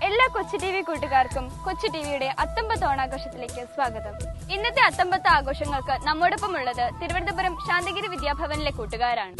എല്ലാ കൊച്ചു T V കൂട്ടുകാർക്കും കൊച്ചു ടിവിയുടെ അത്തമ്പത്ത് ഓണാഘോഷത്തിലേക്ക് സ്വാഗതം. ഇന്നത്തെ അത്തമ്പത്ത് ആഘോഷങ്ങൾക്ക് നമ്മോടൊപ്പം ഉള്ളത് തിരുവനന്തപുരം ശാന്തഗിരി വിദ്യാഭവനിലെ കൂട്ടുകാരാണ്.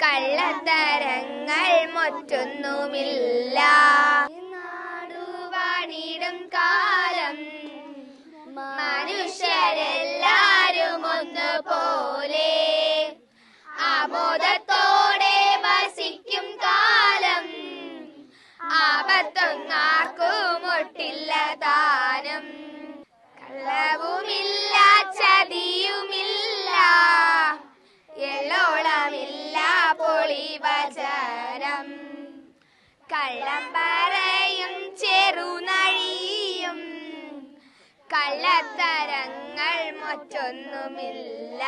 കള്ളത്തരങ്ങൾ മറ്റൊന്നുമില്ല. നാടുവാണിടും കാലം മനുഷ്യരെല്ലാരും ഒന്നുപോലെ ആമോദത്തോടെ വസിക്കും കാലം ആപത്തൊന്നാർക്കും ഒട്ടില്ല താനും. കള്ളവുമില്ല ചതിയുമില്ല എള്ളോളമില്ല പൊളിവചനം. കള്ളം പറയും ചെറുനഴിയും കള്ളത്തരങ്ങൾ മറ്റൊന്നുമില്ല.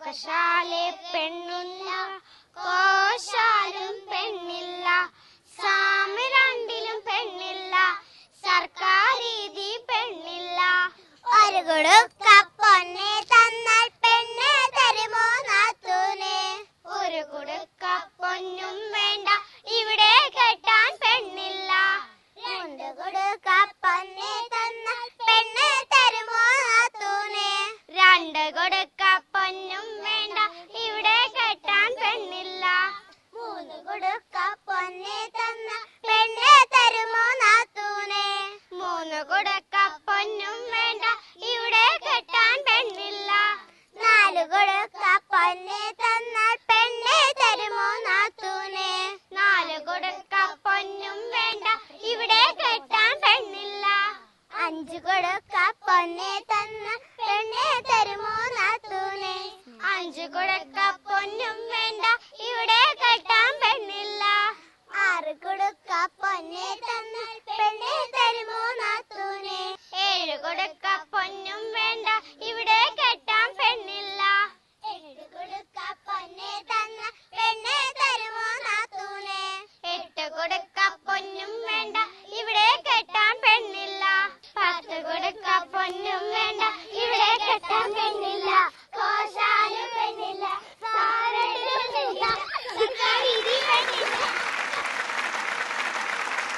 കശാലെ പെണ്ണുണ്ട കോശാലും പെണ്ണില്ല, സാമി രണ്ടിലും പെണ്ണില്ല, സർക്കാർ രീതി പെണ്ണില്ല. ഒരു കൊടുക്ക പൊന്നെ തന്നാൽ പെണ്ണെ തരുമോ നാത്തൂനെ? ഒരു കൊടുക്ക പൊന്നും വേണ്ട ഇവിടെ കെട്ടാൻ പെണ്ണില്ല. രണ്ട് കൊടുക്ക പൊന്നെ തന്നാൽ പെണ്ണെ തരുമോ നാത്തൂനെ? രണ്ട് കൊടുക്ക പൊന്നും വേണ്ട ഇവിടെ കെട്ടാൻ പെണ്ണില്ല. മൂന്ന് കൊടുക്ക പൊന്നെ തന്ന പെണ്ണെ തരുമോ നാത്തൂനെ? മൂന്ന് കൊടുക്ക പൊന്നും വേണ്ട ഇവിടെ കെട്ടാൻ പെണ്ണില്ല. നാല് കൊടുക്ക പൊന്നെ തന്നാൽ പെണ്ണെ തരുമോ നാത്തൂനെ? നാല് കൊടുക്ക പൊന്നും വേണ്ട ഇവിടെ കെട്ടാൻ പെണ്ണില്ല. അഞ്ചു കൊടുക്ക പൊന്നെ തന്ന 5 കുടുക്ക പൊന്നും വേണ്ട ഇവിടെ കെട്ടാൻ പെണ്ണില്ല. 6 കുടുക്ക പൊന്നെ തന്നാൽ പെണ്ണെ തരുമോ നാത്തൂനെ. 7 കുടുക്ക പൊന്നും വേണ്ട ഇവിടെ കെട്ടാൻ പെണ്ണില്ല. 8 കുടുക്ക പൊന്നെ തന്നാൽ പെണ്ണെ തരുമോ നാത്തൂനെ. 8 കുടുക്ക പൊന്നും വേണ്ട ഇവിടെ കെട്ടാൻ പെണ്ണില്ല. 10 കുടുക്ക പൊന്നും വേണ്ട ഇവിടെ കെട്ടാൻ പെണ്ണില്ല. കോശാലും പെണ്ണില്ല, സാരട്ടിലും പെണ്ണില്ല, സർക്കാരിതി പെണ്ണില്ല.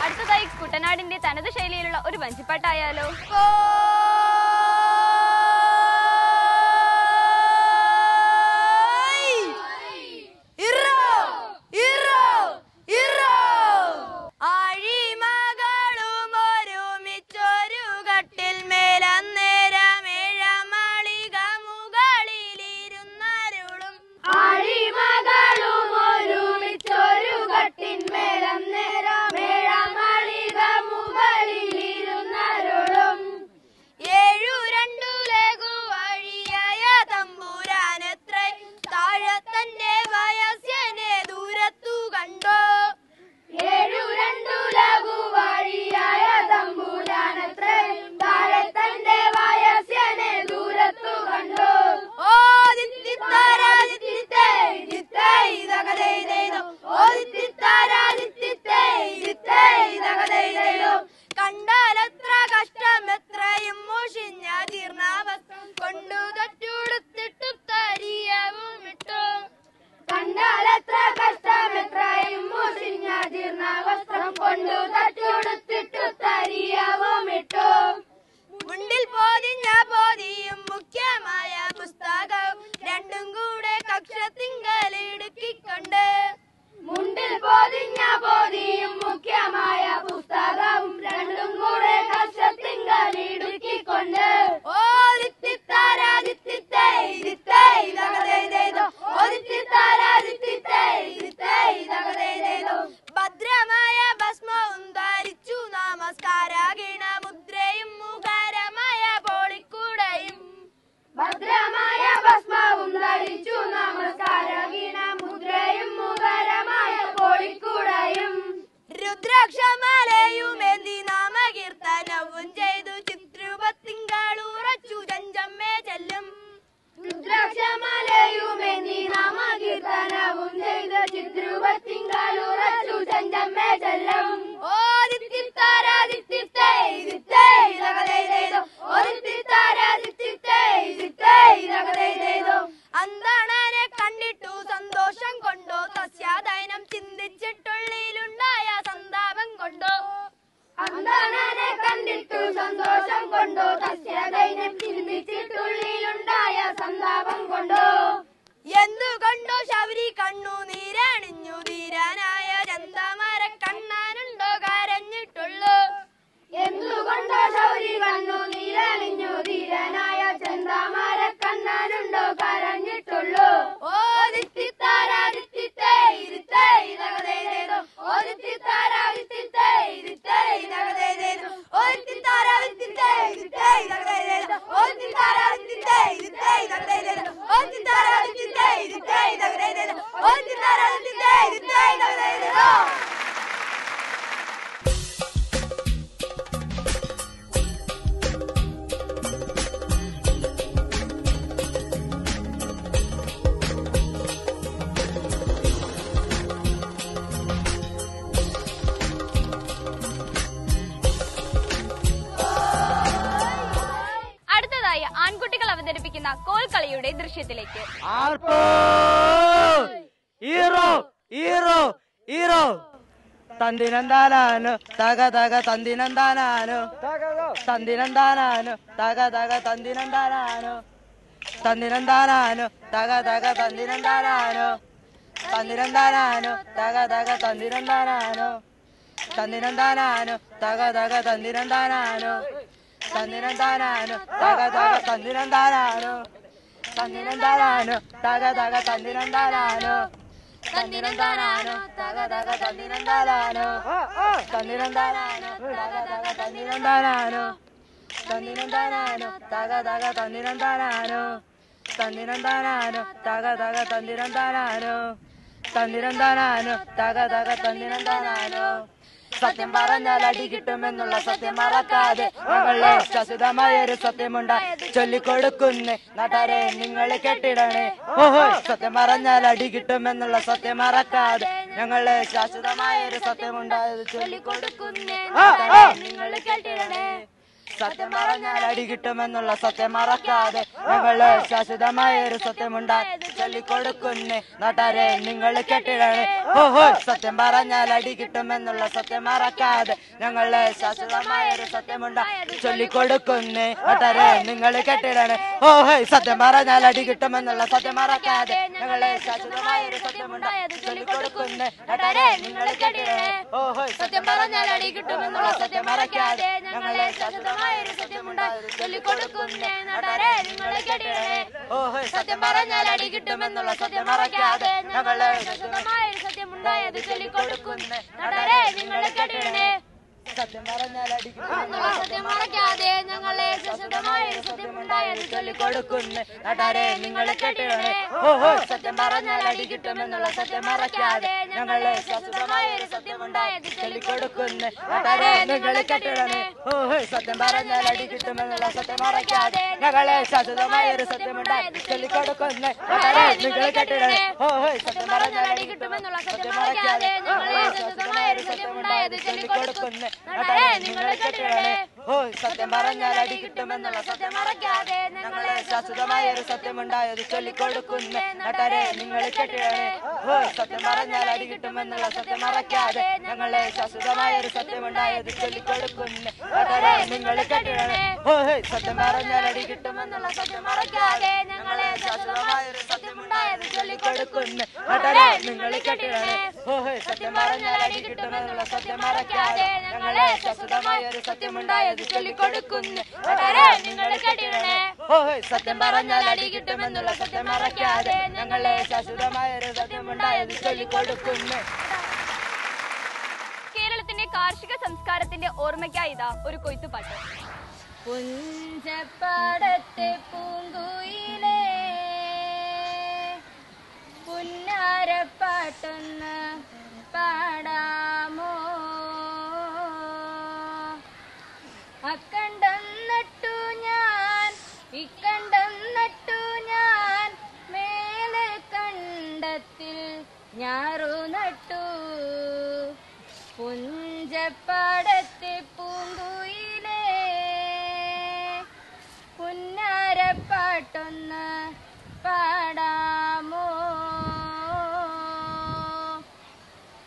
അടുത്തതായി കുട്ടനാടിന്റെ തനത് ശൈലിയിലുള്ള ഒരു വഞ്ചിപ്പാട്ടായാലോ. എന്തുകൊണ്ടോ ശബരി കണ്ണു നീരണിഞ്ഞു ധീരനായ ചന്തമര കണ്ണാനുണ്ടോ കരഞ്ഞിട്ടുള്ളൂ. എന്തുകൊണ്ടോ ശബരി കണ്ണു നീരണിഞ്ഞു ധീരനായ ചന്തമര കണ്ണാനുണ്ടോ കരഞ്ഞിട്ടുള്ളൂ. ഓ ദിത്തിത്താരാ ദിത്തിത്തേ ദിത്തേ ഇതകതേതോ ഓ ദിത്തിത്താരാ ദിത്തിത്തേ ദിത്തേ ഇതകതേതോ ഓ ദിത്തിത്താരാ ദിത്തിത്തേ ദിത്തേ ഇതകതേതോ ഓ ദിത്തിത്താരാ ദിത്തിത്തേ ദിത്തേ ഇതകതേതോ ഓ ദിത്തിത്താരാ ദിത്തിത്തേ ദിത്തേ ഇതകതേതോ ഓ ദിത്തിത്താരാ ദിത്തിത്തേ ദിത്തേ ഇതകതേതോ. ആൺകുട്ടികൾ അവതരിപ്പിക്കുന്ന കോൽക്കളിയുടെ ദൃശ്യത്തിലേക്ക്. തന്തിനന്താനാനു തക തക തന്തിനന്താനാനു തന്തിനന്താനാനു തക തക തന്തിനന്താനാനു തന്തിനന്താനാനു തക തക തന്തിനന്താനാനു തന്തിനന്താനാനു തക തക തന്തിനന്താനാനു തന്തിനന്താനാനു തക തക തന്തിനന്താനാനു തന്തിനന്താനാനു തക തക തന്തിനന്താനാനു തന്തിനന്താനാനു തക തക തന്തിനന്താനാനു തന്തിനന്താനാനു തക തക തന്തിനന്താനാനു തന്തിനന്താനാനു തക തക തന്തിനന്താനാനു തന്തിനന്താനാനു തക തക തന്തിനന്താനാനു തന്നിനന്താനാനോ തക തക തന്നിനന്താനാനോ തന്നിനന്താനാനോ തക തക തന്നിനന്താനാനോ സത്യം പറഞ്ഞാൽ അടി കിട്ടുമെന്നുള്ള സത്യം മറക്കാതെ ഞങ്ങളെ ശാശ്വതമായൊരു സത്യമുണ്ടായത് ചൊല്ലിക്കൊടുക്കുന്നേ നാട്ടാരെ നിങ്ങൾ കേട്ടിടണേ ഓഹോ സത്യം പറഞ്ഞാൽ അടി കിട്ടുമെന്നുള്ള സത്യം മറക്കാതെ ഞങ്ങളെ ശാശ്വതമായൊരു സത്യമുണ്ടായത് ചൊല്ലിക്കൊടുക്കുന്നേ നാട്ടാരെ നിങ്ങൾ കേട്ടിടണേ സത്യം പറഞ്ഞാൽ അടി കിട്ടുമെന്നുള്ള സത്യം മറക്കാതെ ഞങ്ങള് ശാശ്വതമായൊരു സത്യമുണ്ടായത് ചൊല്ലിക്കൊടുക്കുന്നേ നാട്ടാരെ നിങ്ങൾ കേട്ടിടണേ ഓഹോ സത്യം പറഞ്ഞാൽ അടി കിട്ടുമെന്നുള്ള സത്യം മറക്കാതെ ഞങ്ങള് ശാശ്വതമായൊരു സത്യമുണ്ടായത് ചൊല്ലിക്കൊടുക്കുന്നേ നാട്ടാരെ നിങ്ങൾ കേട്ടിടണേ ഓഹോ സത്യം പറഞ്ഞാൽ അടി കിട്ടുമെന്നുള്ള സത്യം മറക്കാതെ ഞങ്ങള് ശാശ്വതമായൊരു സത്യമുണ്ടായത് ചൊല്ലിക്കൊടുക്കുന്നേ നാട്ടാരെ നിങ്ങൾ കേട്ടിടണേ ഓഹോ സത്യം പറഞ്ഞാൽ അടി കിട്ടുമെന്നുള്ള സത്യം മറക്കാതെ ഞങ്ങളെ ശാശ്വതമായ സത്യമുണ്ടായത് ചൊല്ലിക്കൊടുക്കുന്നേ നാട്ടാരെ നിങ്ങൾ കേട്ടിടണേ ഓഹോ സത്യം പറഞ്ഞാൽ അടി കിട്ടുമെന്നുള്ള സത്യം മറക്കാതെ ഞങ്ങളെ ശാശ്വതമായ സത്യമുണ്ടായത് ചൊല്ലിക്കൊടുക്കുന്നേ നാട്ടാരെ നിങ്ങൾ കേട്ടിടണേ സത്യം പറഞ്ഞാൽ അടി കിട്ടുമെന്നുള്ള സത്യം മറക്കാതെ ഞങ്ങളെ ശാശ്വതമായ സത്യമുണ്ടായത് ചൊല്ലിക്കൊടുക്കുന്നേ നാട്ടാരെ നിങ്ങൾ കേട്ടിടണേ ഓഹോ സത്യം പറഞ്ഞാൽ അടി കിട്ടുമെന്നുള്ള സത്യം മറക്കാതെ ഞങ്ങളെ ശാശ്വതമായ സത്യമുണ്ടായത് ചൊല്ലിക്കൊടുക്കുന്നേ നാട്ടാരെ നിങ്ങൾ കേട്ടിടണേ ഓഹോ സത്യം പറഞ്ഞാൽ അടി കിട്ടുമെന്നുള്ള സത്യം മറക്കാതെ ഞങ്ങളെ ശാശ്വതമായ സത്യമുണ്ടായത് ചൊല്ലിക്കൊടുക്കുന്നേ നാട്ടാരെ നിങ്ങൾ കേട്ടിടണേ ഓഹോ സത്യം പറഞ്ഞാൽ അടി കിട്ടുമെന്നുള്ള സത്യം മറക്കാതെ ഞങ്ങളെ ശാശ്വതമായ സത്യമുണ്ടായത് ചൊല്ലിക്കൊടുക്കുന്നേ നാട്ടാരെ നിങ്ങൾ കേട്ടിടണേ ഓ സത്യം പറഞ്ഞാൽ അടി കിട്ടുമെന്നുള്ള സത്യം മറക്കാതെ ഞങ്ങളെ ശാശ്വതമായ സത്യമുണ്ടായത് ചൊല്ലിക്കൊടുക്കുന്നേ നാട്ടാരെ നിങ്ങൾ കേട്ടിടണേ ഓ സത്യം പറഞ്ഞാൽ അടി കിട്ടുമെന്നുള്ള സത്യം മറക്കാതെ ഞങ്ങളെ ശാശ്വതമായ സത്യമുണ്ടായത് ചൊല്ലിക്കൊടുക്കുന്നേ നാട്ടാരെ നിങ്ങൾ കേട്ടിടണേ ഓ സത്യം പറഞ്ഞാൽ അടി കിട്ടുമെന്നുള്ള സത്യം മറക്കാതെ ഞങ്ങളെ ശാശ്വതമായ സത്യമുണ്ടായത് ചൊല്ലിക്കൊടുക്കുന്നേ നാട്ടാരെ നിങ്ങൾ കേട്ടിടണേ ഓ സത്യം പറഞ്ഞാൽ അടി കിട്ടുമെന്നുള്ള സത്യം മറക്കാതെ ഞങ്ങളെ ശാശ്വതമായ സത്യമുണ്ടായത് ചൊല്ലിക്കൊടുക്കുന്നേ നാട്ടാരെ നിങ്ങൾ കേട്ടിടണേ ഓ സത്യം പറഞ്ഞാൽ അടി കിട്ടുമെന്നുള്ള സത്യം മറക്കാതെ ഞങ്ങളെ ശാശ്വതമായ സത്യമുണ്ടായത് ചൊല്ലിക്കൊടുക്കുന്നേ. കേരളത്തിന്റെ കാർഷിക സംസ്കാരത്തിന്റെ ഓർമ്മയ്ക്കായി ഇതാ ഒരു കൊയ്ത്തുപാട്ട്. പുഞ്ചപ്പാടത്തെ പൂങ്കുയിലേ പുന്നാരപ്പാട്ടൊന്ന് പാടാമോ അക്കണ്ടം നട്ടു ഞാൻ ഇക്കണ്ടം നട്ടു ഞാൻ മേലെ കണ്ടത്തിൽ ഞാറു നട്ടു പുഞ്ചപ്പാടത്തെ പൂങ്കുയിലേ പുന്നാരപ്പാട്ടൊന്ന് പാടാമോ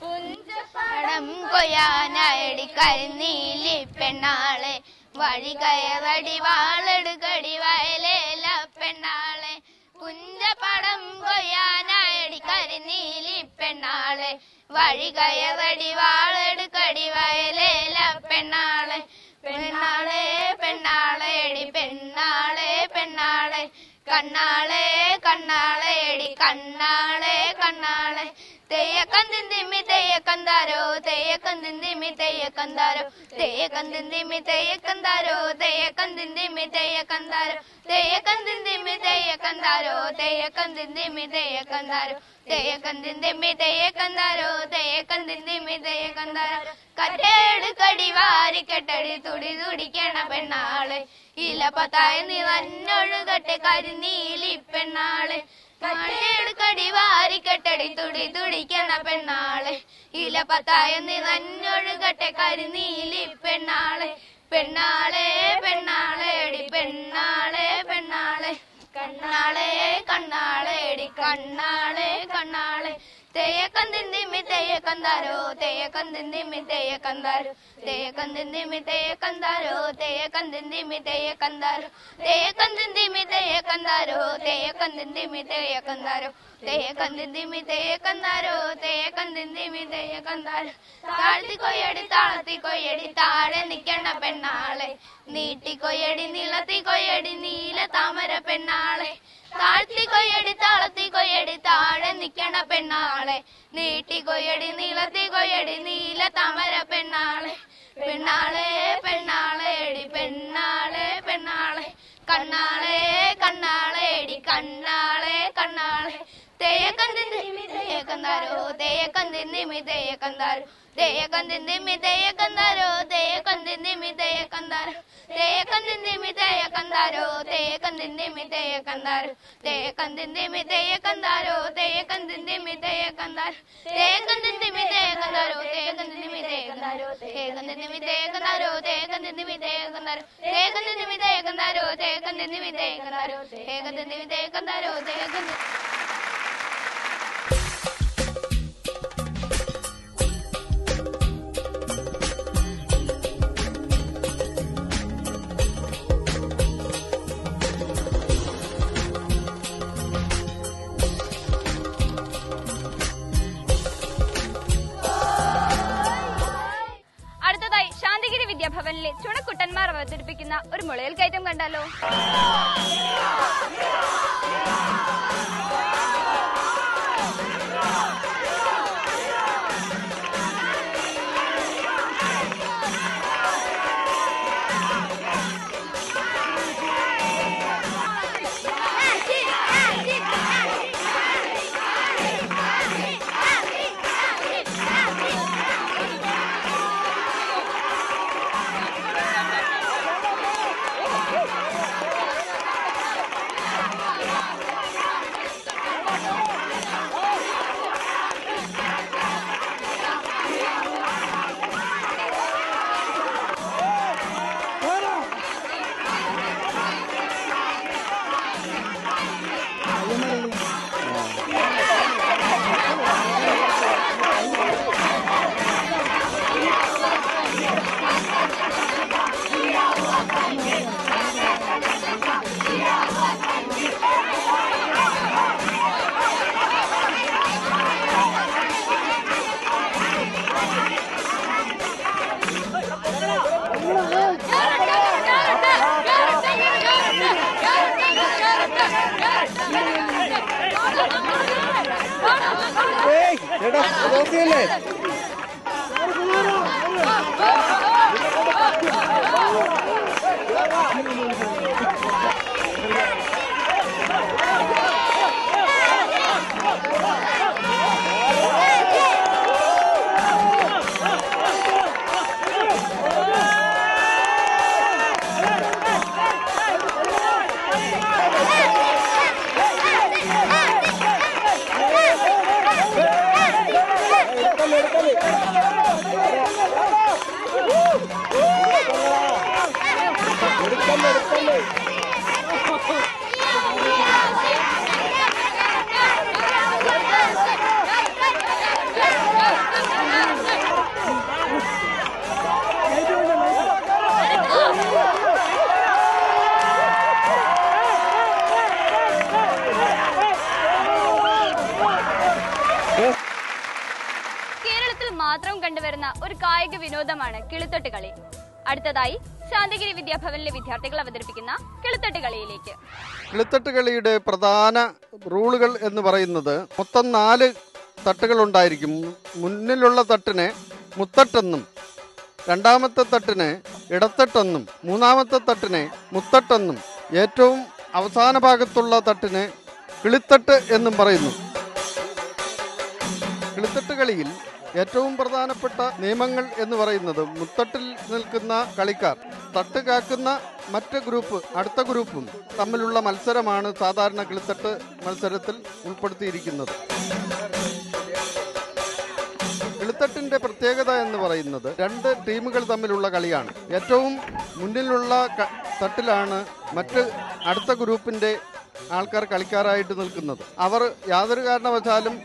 പുഞ്ചപ്പാടം കൊയ്യാനായടി കരിനീലി പെണ്ണാളെ വഴി കയറടി വാളെടുക്കടി വയലേല പെണ്ണാളെ പുഞ്ചപ്പാടം കൊയ്യാനായടി കരിനീലി പെണ്ണാളെ വഴി കയറടി വാളെടുക്കടി വയലേല പെണ്ണാളെ പെണ്ണാളെ പെണ്ണാളെ എടി പെണ്ണാളെ പെണ്ണാളെ കണ്ണാളെ കണ്ണാളെ എടി കണ്ണാളെ കണ്ണാളെ തെയ്യക്കന്തിന്തിമ്മി തെയ്യക്കന്താരോ തെയ്യക്കന്തിന്തിമ്മി തെയ്യക്കന്താരോ തെയ്യക്കന്തിന്തിമ്മി തെയ്യക്കന്താരോ തെയ്യക്കന്തിന്തിമ്മി തെയ്യക്കന്താരോ തെയ്യക്കന്തിന്തിമ്മി തെയ്യക്കന്താരോ തെയ്യക്കന്തിന്തിമ്മി തെയ്യക്കന്താരോ തെയ്യക്കന്തിന്തിമ്മി തെയ്യക്കന്താരോ തെയ്യക്കന്തിന്തിമ്മി തെയ്യക്കന്താരോ കറ്റേട് കടി വാരി കെട്ടടി തുടി തുടിക്കണ പെണ്ണാളെ ഇല പത്തായി നിറഞ്ഞൊഴുകട്ടെ കരിനീലി പെണ്ണാളെ കറ്റേട് കടി വാരി കെട്ടടി തുടി തുടിക്കണ പെണ്ണാളെ ഇല പത്തായ നിറഞ്ഞൊഴുകട്ടെ കരിനീലി പെണ്ണാളെ പെണ്ണാളെ പെണ്ണാളെ എടി പെണ്ണാളെ പെണ്ണാളെ കണ്ണാളെ കണ്ണാളെ എടി കണ്ണാളെ കണ്ണാളെ തെയ്യക്കന്തിന്തിമ്മി തെയ്യക്കന്താരോ തെയ്യക്കന്തിന്തിമ്മി തെയ്യക്കന്താരോ തെയ്യക്കന്തിന്തിമ്മി തെയ്യക്കന്താരോ തെയ്യക്കന്തിന്തിമ്മി തെയ്യക്കന്താരോ തെയ്യക്കന്തിന്തിമ്മി തെയ്യക്കന്താരോ തെയ്യക്കന്തിന്തിമ്മി തെയ്യക്കന്താരോ തെയ്യക്കന്തിന്തിമ്മി തെയ്യക്കന്താരോ തെയ്യക്കന്തിന്തിമ്മി തെയ്യക്കന്താരോ താഴ്ത്തിക്കൊയ്യടി താളത്തിക്കൊയ്യടി താഴെ നിക്കണ പെണ്ണാളെ നീട്ടിക്കൊയ്യടി നീളത്തിക്കൊയ്യടി നീല താമര പെണ്ണാളെ താഴ്ത്തിക്കൊയ്യടി താളത്തിക്കൊയ്യടി താഴെ നിക്കണ പെണ്ണാളെ നീട്ടിക്കൊയ്യടി നീളത്തിക്കൊയ്യടി നീല താമര പെണ്ണാളെ പെണ്ണാളെ പെണ്ണാളെ എടി പെണ്ണാളെ പെണ്ണാളെ കണ്ണാളെ കണ്ണാളെ എടി കണ്ണാളെ കണ്ണാളെ തെയ്യക്കന്തിന്തിമി തെയ്യക്കന്താരോ തെയ്യക്കന്തിന്തിമി തെയ്യക്കന്താരോ തെയ്യക്കന്തിന്തിമി തെയ്യക്കന്താരോ തെയ്യക്കന്തിന്തിമി തെയ്യക്കന്താരോ തെയ്യക്കന്തിന്തിമി തെയ്യക്കന്താരോ തെയ്യക്കന്തിന്തിമി തെയ്യക്കന്താരോ തെയ്യക്കന്തിന്തിമി തെയ്യക്കന്താരോ തെയ്യക്കന്തിന്തിമി തെയ്യക്കന്താരോ തെയ്യക്കന്തിന്തിമി തെയ്യക്കന്താരോ തെയ്യക്കന്തിന്തിമി തെയ്യക്കന്താരോ തെയ്യക്കന്തിന്തിമി തെയ്യക്കന്താരോ തെയ്യക്കന്തിന്തിമി തെയ്യക്കന്താരോ തെയ്യക്കന്തിന്തിമി തെയ്യക്കന്താരോ തെയ്യക്കന്തിന്തിമി തെയ്യക്കന്താരോ തെയ്യക്കന്തിന്തിമി തെയ്യക്കന്താരോ തെയ്യക്കന്തി അടുത്തതായി ശാന്തിഗിരി വിദ്യാഭവനിലെ ചുണക്കുട്ടന്മാർ അവതരിപ്പിക്കുന്ന ഒരു മുളയൽ കയറ്റം കണ്ടാലോ? കേരളത്തിൽ മാത്രം കണ്ടുവരുന്ന ഒരു കായിക വിനോദമാണ് കിളിത്തൊട്ട് കളി. അടുത്തതായി ശാന്തിഗിരി വിദ്യാഭവനിലെ വിദ്യാർത്ഥികൾ അവതരിപ്പിക്കുന്ന കിളിത്തൊട്ട് കളിയിലേക്ക്. കിളിത്തട്ട് കളിയുടെ പ്രധാന റൂളുകൾ എന്ന് പറയുന്നത് മൊത്തം 4 തട്ടുകൾ ഉണ്ടായിരിക്കും. മുന്നിലുള്ള തട്ടിനെ മുത്തട്ടെന്നും, രണ്ടാമത്തെ തട്ടിനെ ഇടത്തട്ടെന്നും, മൂന്നാമത്തെ തട്ടിനെ മുത്തട്ടെന്നും, ഏറ്റവും അവസാന ഭാഗത്തുള്ള തട്ടിനെ കിളിത്തട്ട് എന്നും പറയുന്നു. കിളിത്തട്ട് കളിയിൽ ഏറ്റവും പ്രധാനപ്പെട്ട നിയമങ്ങൾ എന്ന് പറയുന്നത് മുത്തട്ടിൽ നിൽക്കുന്ന കളിക്കാർ തട്ട് കാക്കുന്ന മറ്റ് ഗ്രൂപ്പ് അടുത്ത ഗ്രൂപ്പും തമ്മിലുള്ള മത്സരമാണ് സാധാരണ കിളിത്തട്ട് മത്സരത്തിൽ ഉൾപ്പെടുത്തിയിരിക്കുന്നത്. കിളിത്തട്ടിന്റെ പ്രത്യേകത എന്ന് പറയുന്നത് 2 ടീമുകൾ തമ്മിലുള്ള കളിയാണ്. ഏറ്റവും മുന്നിലുള്ള തട്ടിലാണ് മറ്റ് അടുത്ത ഗ്രൂപ്പിന്റെ ആൾക്കാർ കളിക്കാരായിട്ട് നിൽക്കുന്നത്. അവർ യാതൊരു കാരണവശാലും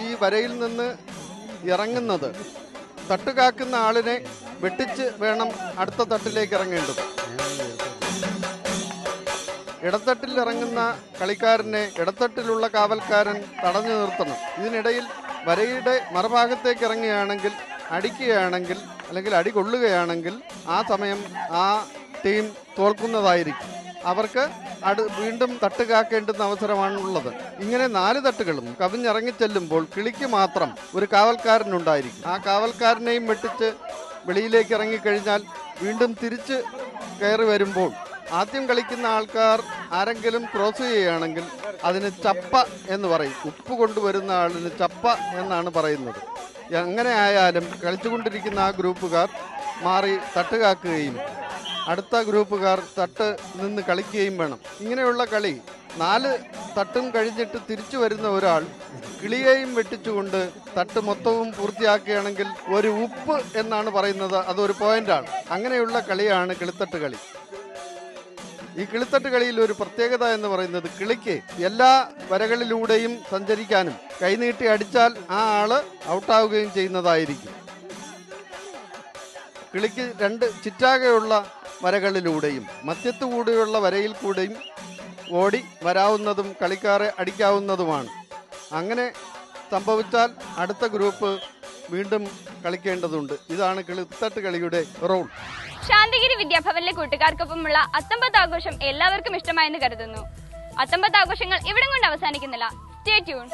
ഈ വരയിൽ നിന്ന് ഇറങ്ങുന്നത് തട്ട് കാക്കുന്ന ആളിനെ വെട്ടിച്ച് വേണം അടുത്ത തട്ടിലേക്ക് ഇറങ്ങേണ്ടത്. ഇടത്തട്ടിൽ ഇറങ്ങുന്ന കളിക്കാരനെ ഇടത്തട്ടിലുള്ള കാവൽക്കാരൻ തടഞ്ഞു നിർത്തണം. ഇതിനിടയിൽ വരയുടെ മറുഭാഗത്തേക്ക് ഇറങ്ങുകയാണെങ്കിൽ, അടിക്കുകയാണെങ്കിൽ അല്ലെങ്കിൽ അടി കൊള്ളുകയാണെങ്കിൽ ആ സമയം ആ ടീം തോൽക്കുന്നതായിരിക്കും. അവർക്ക് വീണ്ടും തട്ട് കാക്കേണ്ടുന്ന അവസരമാണുള്ളത്. ഇങ്ങനെ 4 തട്ടുകളും കവിഞ്ഞിറങ്ങിച്ചെല്ലുമ്പോൾ കിളിക്ക് മാത്രം ഒരു കാവൽക്കാരനുണ്ടായിരിക്കും. ആ കാവൽക്കാരനെയും വെട്ടിച്ച് വെളിയിലേക്ക് ഇറങ്ങിക്കഴിഞ്ഞാൽ വീണ്ടും തിരിച്ച് കയറി വരുമ്പോൾ ആദ്യം കളിക്കുന്ന ആൾക്കാർ ആരെങ്കിലും ക്രോസ് ചെയ്യുകയാണെങ്കിൽ അതിന് ചപ്പ എന്ന് പറയും. ഉപ്പ് കൊണ്ടുവരുന്ന ആളിന് ചപ്പ എന്നാണ് പറയുന്നത്. എങ്ങനെ ആയാലും കളിച്ചുകൊണ്ടിരിക്കുന്ന ആ ഗ്രൂപ്പുകാർ മാറി തട്ട് കാക്കുകയും അടുത്ത ഗ്രൂപ്പുകാർ തട്ട് നിന്ന് കളിക്കുകയും വേണം. ഇങ്ങനെയുള്ള കളി 4 തട്ടും കഴിഞ്ഞിട്ട് തിരിച്ചു വരുന്ന ഒരാൾ കിളിയെയും വെട്ടിച്ചുകൊണ്ട് തട്ട് മൊത്തവും പൂർത്തിയാക്കുകയാണെങ്കിൽ ഒരു ഉപ്പ് എന്നാണ് പറയുന്നത്. അതൊരു പോയിന്റാണ്. അങ്ങനെയുള്ള കളിയാണ് കിളിത്തട്ട് കളി. ഈ കിളിത്തട്ട് കളിയിൽ ഒരു പ്രത്യേകത എന്ന് പറയുന്നത് കിളിക്ക് എല്ലാ വരകളിലൂടെയും സഞ്ചരിക്കാനും കൈനീട്ടി അടിച്ചാൽ ആ ആള് ഔട്ടാവുകയും ചെയ്യുന്നതായിരിക്കും. കിളിക്ക് 2 ചിറ്റാകെയുള്ള വരകളിലൂടെയും മധ്യത്തുകൂടെയുള്ള വരയിൽ കൂടെയും ഓടി വരാവുന്നതും കളിക്കാരെ അടിക്കാവുന്നതുമാണ്. അങ്ങനെ സംഭവിച്ചാൽ അടുത്ത ഗ്രൂപ്പ് വീണ്ടും കളിക്കേണ്ടതുണ്ട്. ഇതാണ് കിളിത്തട്ട് കളിയുടെ റൂൾ. ശാന്തിഗിരി വിദ്യാഭവനിലെ കൂട്ടുകാർക്കൊപ്പമുള്ള അത്തമ്പത്ത് ആഘോഷം എല്ലാവർക്കും ഇഷ്ടമായെന്ന് കരുതുന്നു. അത്തമ്പത്ത് ആഘോഷങ്ങൾ ഇവിടം കൊണ്ട് അവസാനിക്കുന്നില്ല. Stay tune.